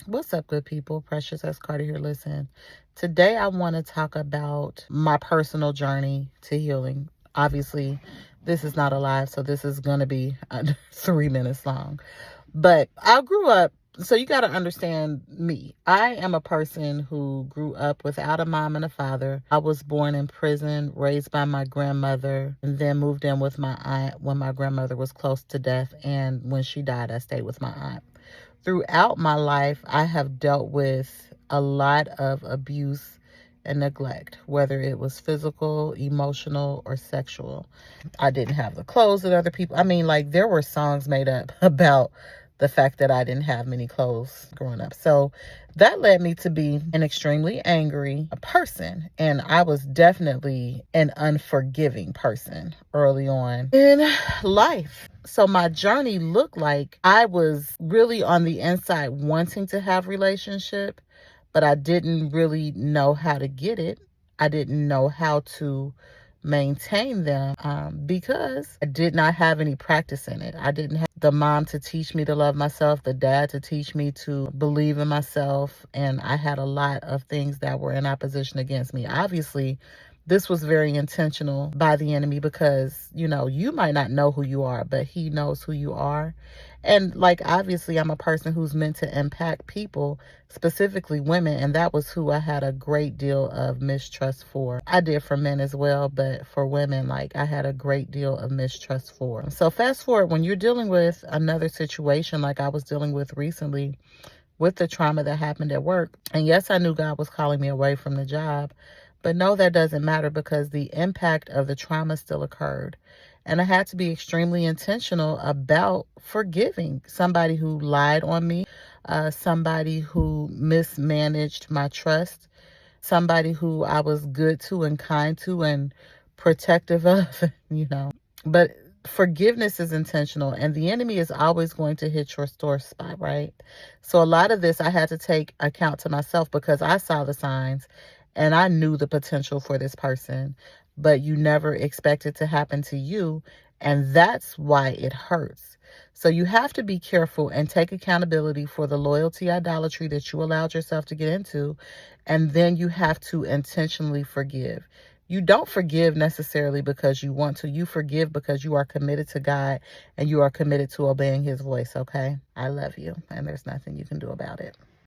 What's up, good people? Precious S. Carter here. Listen, today I want to talk about my personal journey to healing. Obviously, this is not a live, so this is going to be under 3 minutes long. But I grew up, so you got to understand me. I am a person who grew up without a mom and a father. I was born in prison, raised by my grandmother, and then moved in with my aunt when my grandmother was close to death. And when she died, I stayed with my aunt. Throughout my life, I have dealt with a lot of abuse and neglect, whether it was physical, emotional, or sexual. I didn't have the clothes that other people, like there were songs made up about the fact that I didn't have many clothes growing up. So that led me to be an extremely angry person. And I was definitely an unforgiving person early on in life. So my journey looked like I was really on the inside wanting to have relationship, but I didn't really know how to get it. I didn't know how to maintain them because I did not have any practice in it. I didn't have the mom to teach me to love myself, the dad to teach me to believe in myself, and I had a lot of things that were in opposition against me. Obviously, this was very intentional by the enemy because, you might not know who you are, but he knows who you are. And obviously, I'm a person who's meant to impact people, specifically women, and that was who I had a great deal of mistrust for. I did for men as well, but for women, I had a great deal of mistrust for. So fast forward, when you're dealing with another situation like I was dealing with recently with the trauma that happened at work, and yes, I knew God was calling me away from the job, but no, that doesn't matter because the impact of the trauma still occurred. And I had to be extremely intentional about forgiving somebody who lied on me, somebody who mismanaged my trust, somebody who I was good to and kind to and protective of. But forgiveness is intentional, and the enemy is always going to hit your sore spot, right? So a lot of this I had to take account to myself because I saw the signs and I knew the potential for this person, but you never expect it to happen to you, and that's why it hurts. So you have to be careful and take accountability for the loyalty idolatry that you allowed yourself to get into, and then you have to intentionally forgive. You don't forgive necessarily because you want to. You forgive because you are committed to God and you are committed to obeying his voice, okay? I love you, and there's nothing you can do about it.